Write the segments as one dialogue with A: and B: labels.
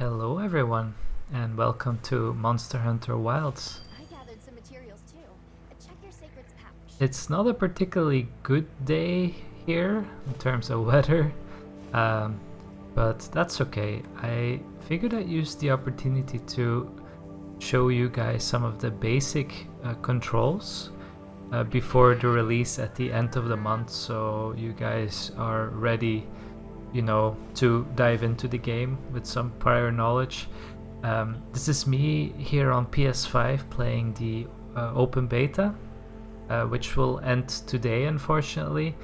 A: Hello everyone, and welcome to Monster Hunter Wilds.
B: I gathered some materials too. Check your sacred's pouch.
A: It's not a particularly good day here in terms of weather, but that's okay. I figured I'd use the opportunity to show you guys some of the basic controls before the release at the end of the month, so you guys are ready, to dive into the game with some prior knowledge. This is me here on PS5 playing the open beta, which will end today, unfortunately.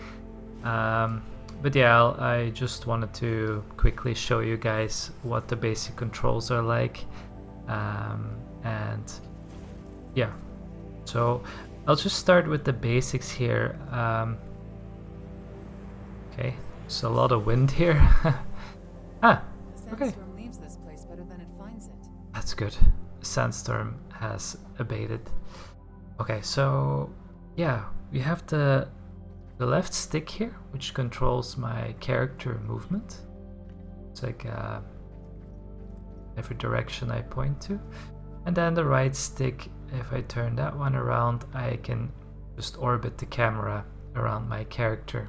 A: But yeah, I just wanted to quickly show you guys what the basic controls are like. And yeah, so I'll just start with the basics here. Okay, there's a lot of wind here.
C: The
A: okay.
C: sandstorm leaves this place better than it finds it.
A: That's good. Sandstorm has abated. Okay, so yeah, we have the left stick here, which controls my character movement. It's like every direction I point to. And then the right stick, if I turn that one around, I can just orbit the camera around my character.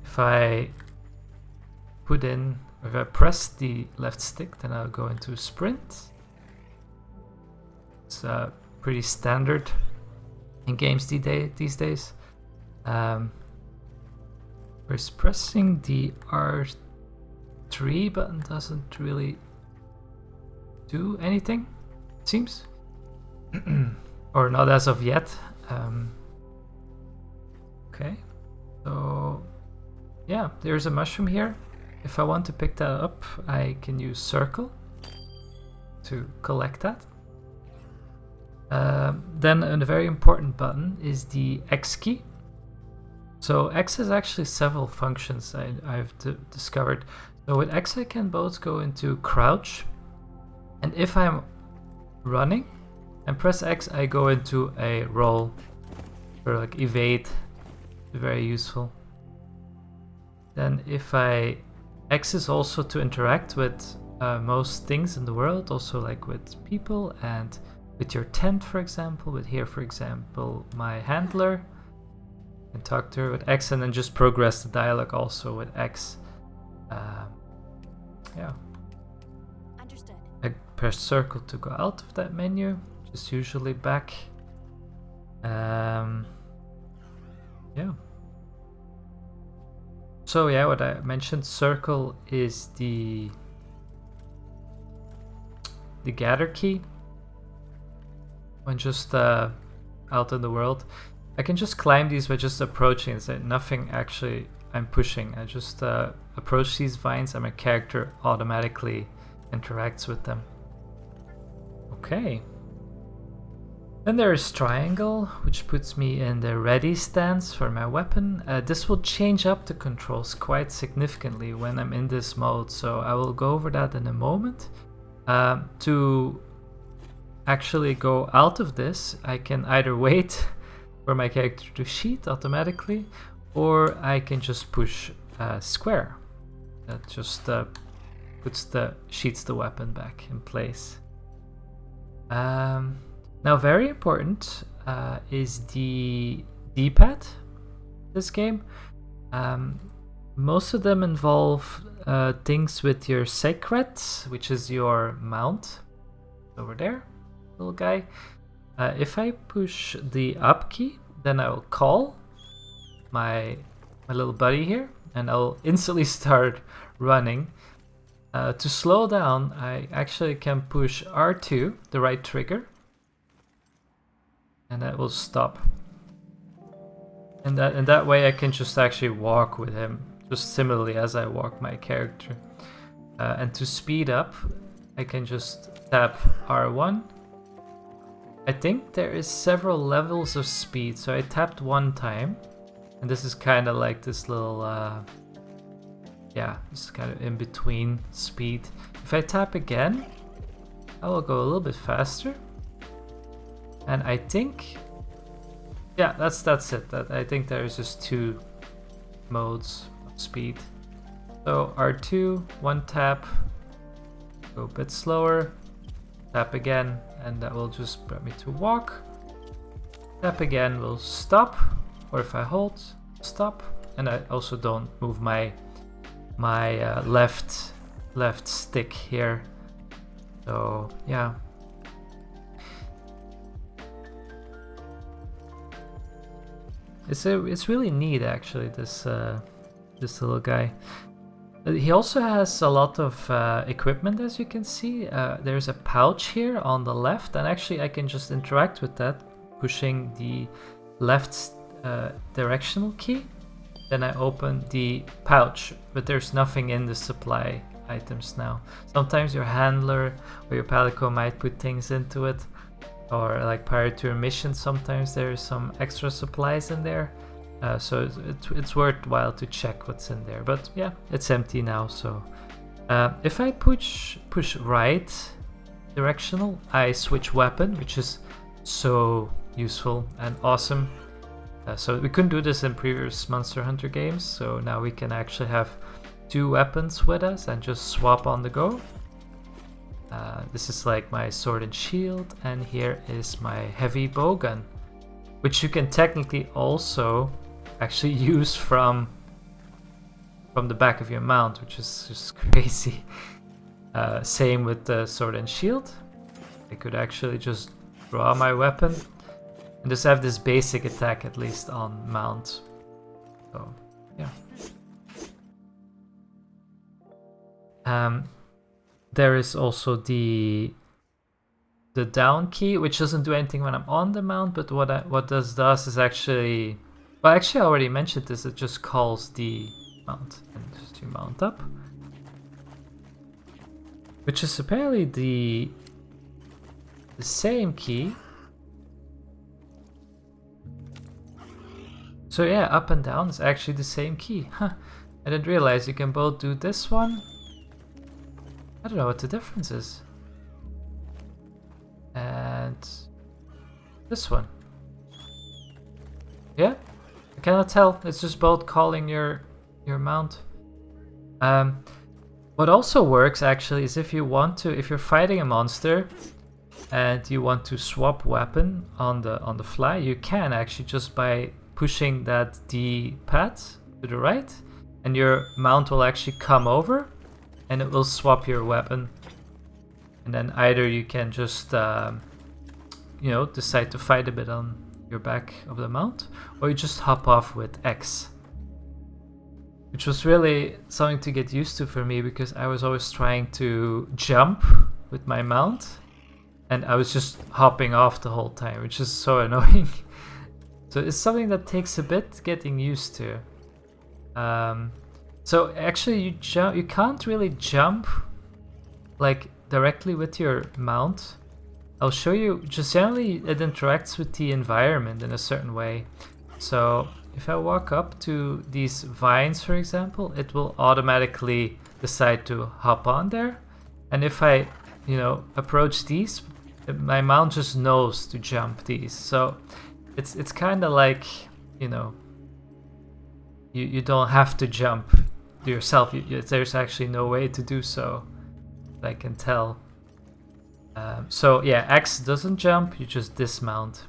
A: If I press the left stick, then I'll go into sprint. It's pretty standard in games these days. Whereas pressing the R3 button doesn't really do anything, it seems. Or not as of yet. Okay, so yeah, there's a mushroom here. If I want to pick that up, I can use circle to collect that. Then a very important button is the X key. So X has actually several functions I've discovered. So with X I can both go into crouch, and if I'm running and press X, I go into a roll, or like evade. Very useful. Then if X is also to interact with most things in the world, also like with people and with your tent, for example. With here, for example, my handler. You can talk to her with X, and then just progress the dialogue also with X. Yeah.
B: Understood.
A: I press circle to go out of that menu, which is usually back. Yeah. So yeah, what I mentioned, circle is the gather key. When just out in the world, I can just climb these by just approaching. It's like nothing actually I'm pushing. I just approach these vines and my character automatically interacts with them. Okay. Then there is triangle, which puts me in the ready stance for my weapon. This will change up the controls quite significantly when I'm in this mode, so I will go over that in a moment. To actually go out of this, I can either wait for my character to sheath automatically, or I can just push square. That just sheaths the weapon back in place. Now, very important is the D-pad. This game, most of them involve things with your sacred, which is your mount over there, little guy. If I push the up key, then I will call my little buddy here, and I'll instantly start running. To slow down, I actually can push R2, the right trigger, and that will stop. And that way I can just actually walk with him, just similarly as I walk my character. And to speed up, I can just tap R1. I think there is several levels of speed, so I tapped one time, and this is kind of like this little this is kind of in between speed. If I tap again, I will go a little bit faster. And I think, yeah, that's it. I think there's just two modes of speed. So R2, one tap, go a bit slower, tap again, and that will just bring me to walk. Tap again will stop, or if I hold, stop. And I also don't move my left stick here. So yeah. It's really neat actually, this little guy. He also has a lot of equipment, as you can see. There's a pouch here on the left, and actually I can just interact with that pushing the left directional key. Then I open the pouch, but there's nothing in the supply items now. Sometimes your handler or your palico might put things into it, or like prior to your mission, sometimes there's some extra supplies in there. So it's worthwhile to check what's in there. But yeah, it's empty now. So if I push right directional, I switch weapon, which is so useful and awesome. So we couldn't do this in previous Monster Hunter games, so now we can actually have two weapons with us and just swap on the go. This is like my sword and shield, and here is my heavy bowgun, which you can technically also actually use from the back of your mount, which is just crazy. Same with the sword and shield. I could actually just draw my weapon and just have this basic attack at least on mount. So yeah. There is also the down key, which doesn't do anything when I'm on the mount, but what this does is actually, well, actually I already mentioned this. It just calls the mount and just to mount up, which is apparently the same key. So yeah, up and down is actually the same key. Huh. I didn't realize you can both do this one. I don't know what the difference is. And this one. Yeah, I cannot tell. It's just both calling your mount. What also works actually is if you're fighting a monster and you want to swap weapon on the fly, you can actually just by pushing that D pad to the right, and your mount will actually come over and it will swap your weapon. And then either you can just decide to fight a bit on your back of the mount, or you just hop off with X, which was really something to get used to for me, because I was always trying to jump with my mount and I was just hopping off the whole time, which is so annoying. So it's something that takes a bit getting used to. So actually you can't really jump like directly with your mount. I'll show you. Just generally it interacts with the environment in a certain way. So if I walk up to these vines, for example, it will automatically decide to hop on there. And if I, approach these, my mount just knows to jump these. So it's kind of like, you don't have to jump yourself. There's actually no way to do so, that I can tell. So yeah, X doesn't jump, you just dismount.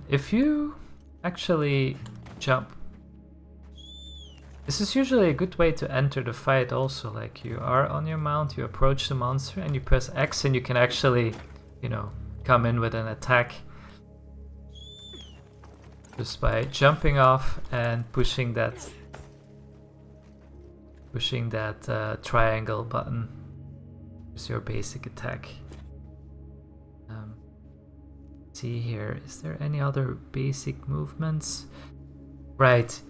A: If you actually jump, this is usually a good way to enter the fight also. Like, you are on your mount, you approach the monster and you press X and you can actually, come in with an attack just by jumping off and pushing that triangle button. Is your basic attack. See here, is there any other basic movements? Right,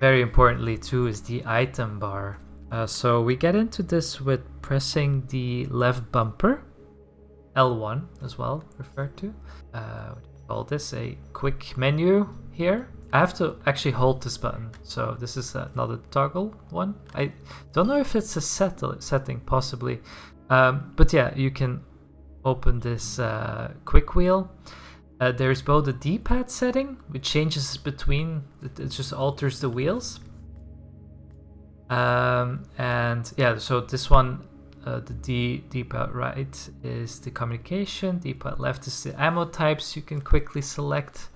A: very importantly too is the item bar. So we get into this with pressing the left bumper, L1 as well referred to. What do you call this? A quick menu here. I have to actually hold this button, so this is not a toggle one. I don't know if it's a setting, possibly. But yeah, you can open this quick wheel. There's both a D-pad setting, which changes between, it just alters the wheels. And yeah, so this one, the D-pad right is the communication, D-pad left is the ammo types you can quickly select.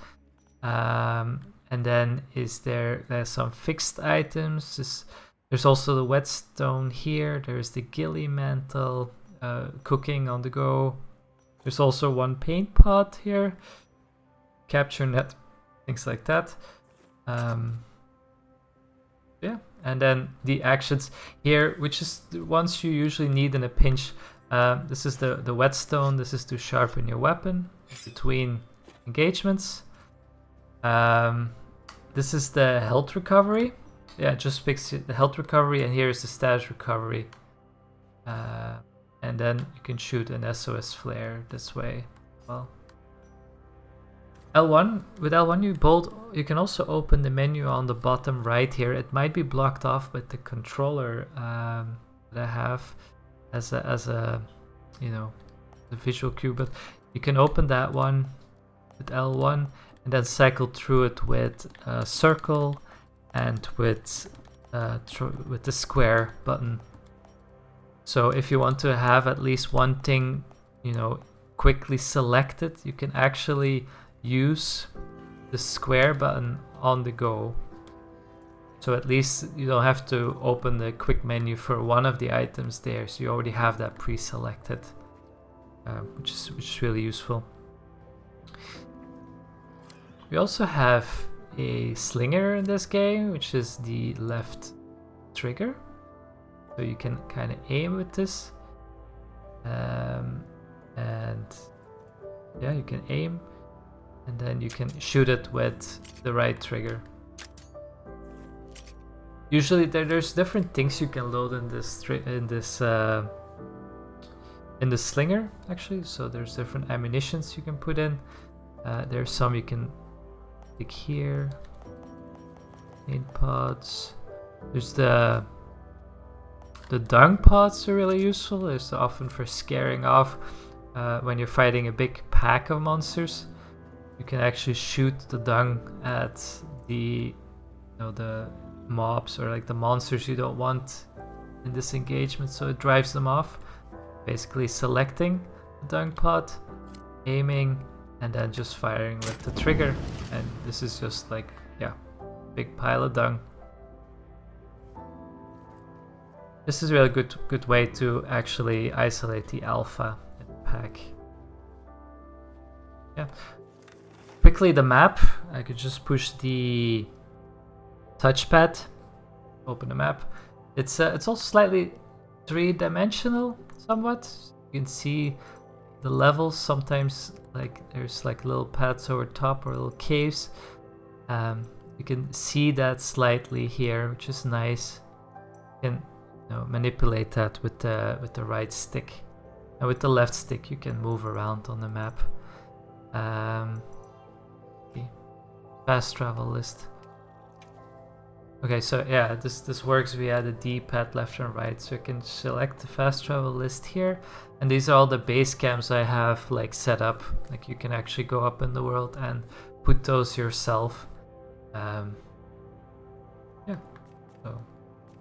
A: And then there's some fixed items. There's also the whetstone here. There's the ghillie mantle, cooking on the go. There's also one paint pot here, capture net, things like that. Yeah, and then the actions here, which is the ones you usually need in a pinch. This is the whetstone. This is to sharpen your weapon between engagements. This is the health recovery. Yeah, just fix the health recovery, and here is the status recovery. And then you can shoot an SOS flare this way. Well, L1, with L1 you can also open the menu on the bottom right here. It might be blocked off with the controller that I have as a the visual cue, but you can open that one with L1 and then cycle through it with circle and with the square button. So if you want to have at least one thing, quickly selected, you can actually use the square button on the go. So at least you don't have to open the quick menu for one of the items there. So you already have that pre-selected, which is really useful. We also have a slinger in this game, which is the left trigger. So you can kind of aim with this. And yeah, you can aim. And then you can shoot it with the right trigger. Usually there's different things you can load in the slinger actually. So there's different ammunitions you can put in. There's some you can pick here. Paint pods. There's the dung pods are really useful. It's often for scaring off when you're fighting a big pack of monsters. You can actually shoot the dung at the mobs or like the monsters you don't want in this engagement, so it drives them off. Basically selecting the dung pod, aiming, and then just firing with the trigger. And this is just like, yeah, big pile of dung. This is a really good way to actually isolate the alpha in the pack. Yeah. Quickly, the map. I could just push the touchpad, open the map. It's also slightly three-dimensional, somewhat. You can see the levels. Sometimes, like there's like little paths over top or little caves. You can see that slightly here, which is nice. You can manipulate that with the right stick, and with the left stick you can move around on the map. Fast travel list. Okay, so yeah, this works via the D-pad left and right. So you can select the fast travel list here, and these are all the base camps I have like set up. Like you can actually go up in the world and put those yourself. Yeah, so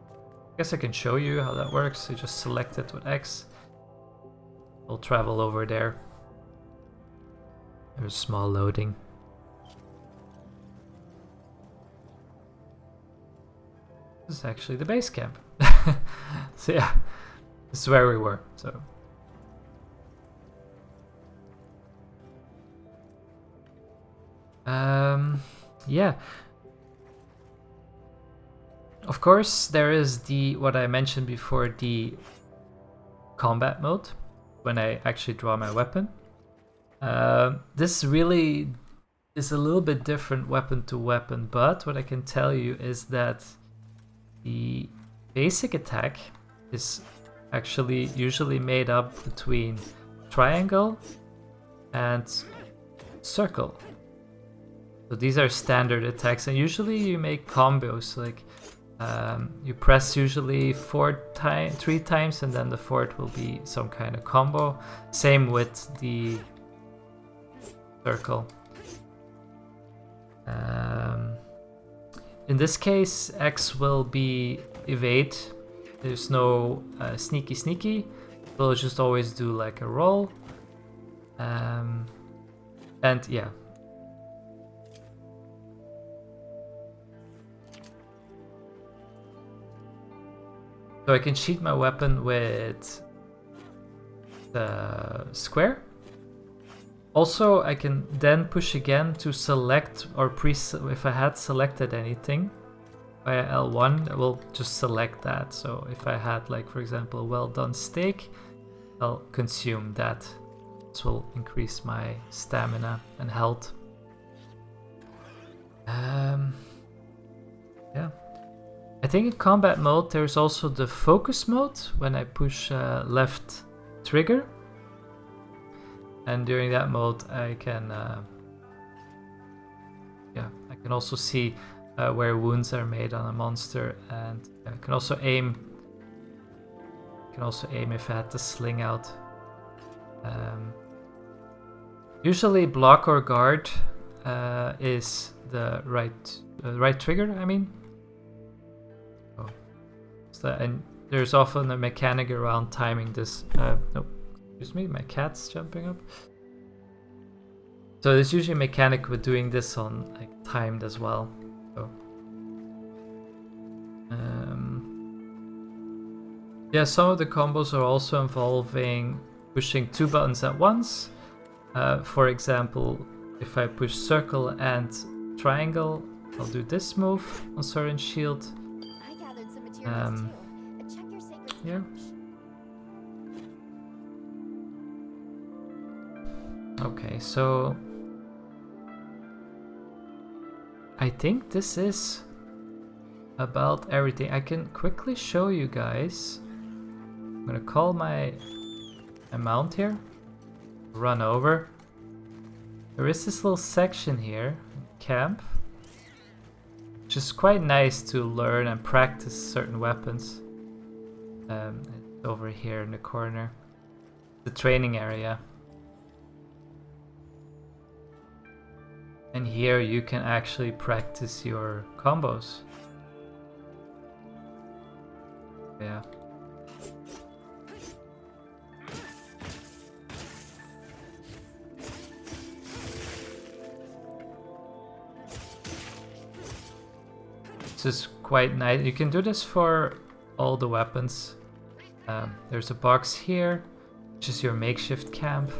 A: I guess I can show you how that works. You just select it with X. We'll travel over there. There's small loading. This is actually the base camp. So yeah, this is where we were. So yeah. Of course, there is what I mentioned before, the combat mode, when I actually draw my weapon. This really is a little bit different weapon to weapon, but what I can tell you is that the basic attack is actually usually made up between triangle and circle. So these are standard attacks, and usually you make combos, like you press usually 3 times, and then the fourth will be some kind of combo. Same with the circle. in this case, X will be evade. There's no sneaky. We'll just always do like a roll. And yeah. So I can cheat my weapon with the square. Also, I can then push again to select or if I had selected anything via L1, I will just select that. So if I had, like, for example, a well done steak, I'll consume that. This will increase my stamina and health. Yeah. I think in combat mode there's also the focus mode when I push left trigger. And during that mode I can I can also see where wounds are made on a monster, and I can also aim. If I had to sling out. Usually block or guard is the right trigger, I mean. Oh. And there's often a mechanic around timing this. Nope, excuse me, my cat's jumping up. So there's usually a mechanic with doing this on like timed as well. So, yeah, some of the combos are also involving pushing 2 buttons at once. For example, if I push circle and triangle, I'll do this move on Sword and Shield.
B: I gathered some materials too. Check your sacred
A: Yeah. Okay, so I think this is about everything. I can quickly show you guys. I'm gonna call my mount here, run over. There is this little section here, camp, which is quite nice to learn and practice certain weapons. It's over here in the corner, the training area. And here you can actually practice your combos. Yeah. This is quite nice. You can do this for all the weapons. There's a box here, which is your makeshift camp,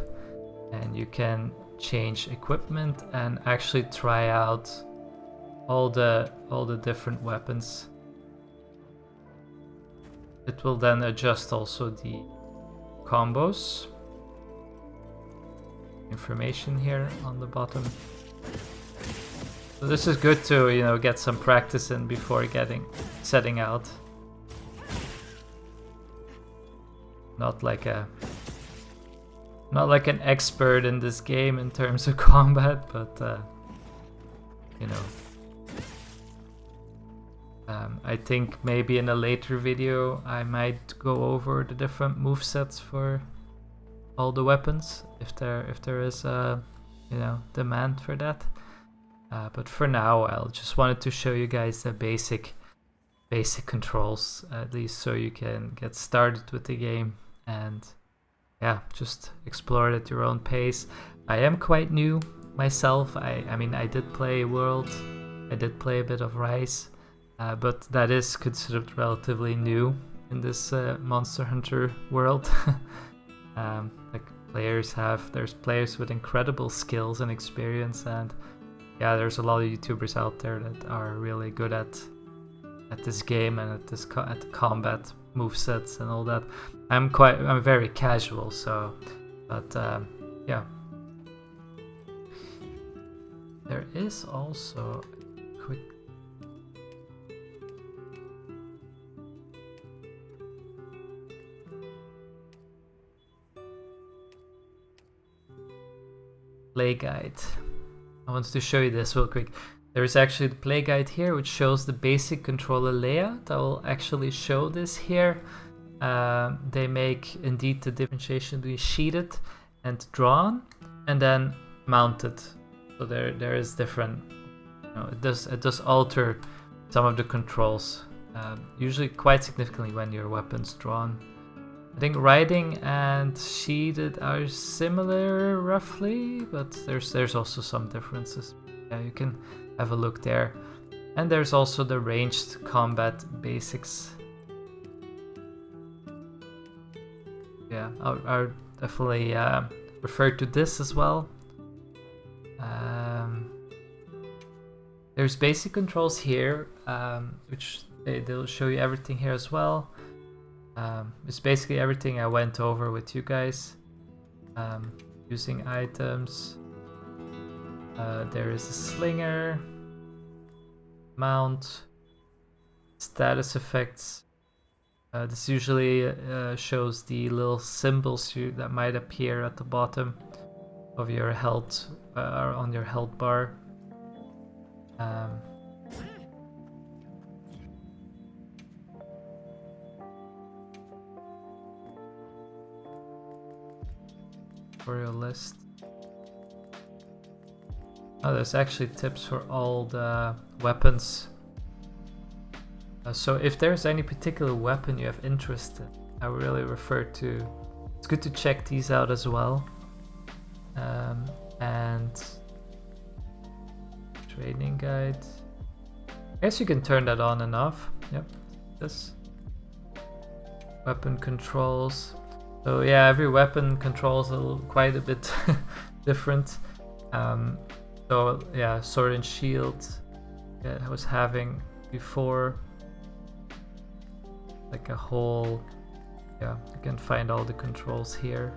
A: and you can change equipment and actually try out all the different weapons. It will then adjust also the combos. Information here on the bottom. So this is good to, you know, get some practice in before setting out. Not like an expert in this game in terms of combat, but you know, I think maybe in a later video I might go over the different movesets for all the weapons if there is a, you know, demand for that. But for now, I just wanted to show you guys the basic controls, at least, so you can get started with the game and yeah, just explore it at your own pace. I am quite new myself. I mean, I did play World, I did play a bit of Rise, but that is considered relatively new in this Monster Hunter world. There's players with incredible skills and experience, and yeah, there's a lot of YouTubers out there that are really good at this game and at the combat movesets and all that. I'm very casual, so, but yeah. There is also a quick play guide. I wanted to show you this real quick. There is actually the play guide here, which shows the basic controller layout. I will actually show this here. They make indeed the differentiation between sheeted and drawn, and then mounted. So there is different. You know, it does alter some of the controls, usually quite significantly when your weapon's drawn. I think riding and sheatheded are similar roughly, but there's also some differences. Yeah, you can have a look there. And there's also the ranged combat basics. Yeah, I'll definitely refer to this as well. There's basic controls here, which they'll show you everything here as well. It's basically everything I went over with you guys. Using items. There is a slinger, mount, status effects. This usually shows the little symbols that might appear at the bottom of your health, or on your health bar. Tutorial list. Oh, there's actually tips for all the weapons. So if there's any particular weapon you have interest in, I would really refer to. It's good to check these out as well. And training guide. I guess you can turn that on and off. Yep, this. Weapon controls. So yeah, every weapon controls quite a bit different. So yeah, sword and shield. Yeah, I was having before. Like a whole. Yeah, you can find all the controls here.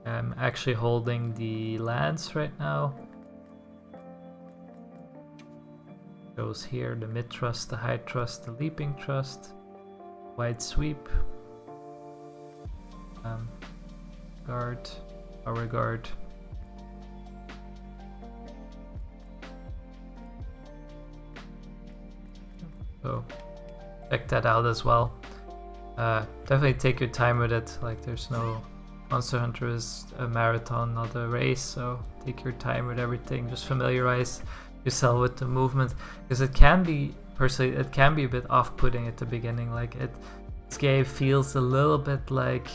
A: I'm actually holding the lance right now. Shows here the mid thrust, the high thrust, the leaping thrust, wide sweep, guard, power guard. So check that out as well. Definitely take your time with it. Like there's no Monster Hunter is a marathon, not a race. So take your time with everything. Just familiarize yourself with the movement, because it can be personally it can be a bit off-putting at the beginning. Like this game feels a little bit like,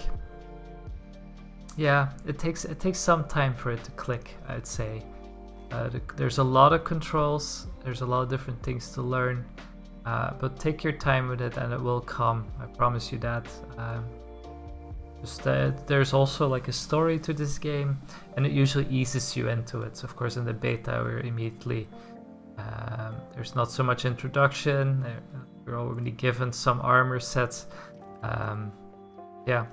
A: yeah, it takes some time for it to click, I'd say. There's a lot of controls, there's a lot of different things to learn, but take your time with it and it will come, I promise you that. There's also like a story to this game, and it usually eases you into it. So of course in the beta we're immediately there's not so much introduction. We're already given some armor sets. Yeah,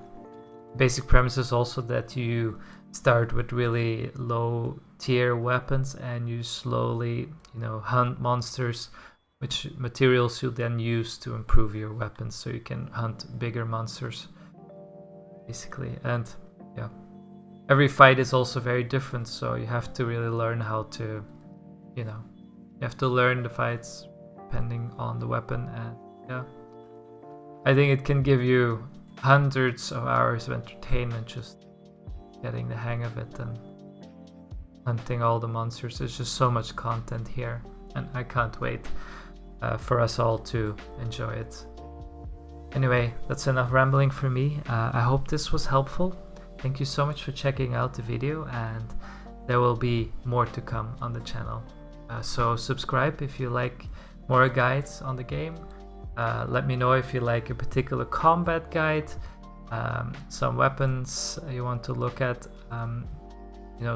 A: basic premise is also that you start with really low tier weapons and you slowly, hunt monsters, which materials you then use to improve your weapons, so you can hunt bigger monsters. Basically, and yeah, every fight is also very different, so you have to really learn how to, you have to learn the fights depending on the weapon. And yeah, I think it can give you hundreds of hours of entertainment just getting the hang of it and hunting all the monsters. There's just so much content here, and I can't wait for us all to enjoy it. Anyway, that's enough rambling for me. I hope this was helpful. Thank you so much for checking out the video, and there will be more to come on the channel. So subscribe if you like more guides on the game. Let me know if you like a particular combat guide, some weapons you want to look at.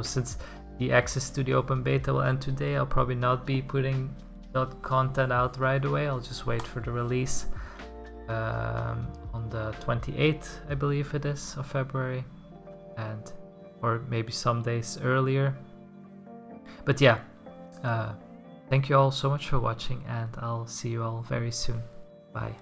A: Since the access to the open beta will end today, I'll probably not be putting that content out right away. I'll just wait for the release. On the 28th, I believe it is, of February, or maybe some days earlier. But yeah, thank you all so much for watching, and I'll see you all very soon. Bye.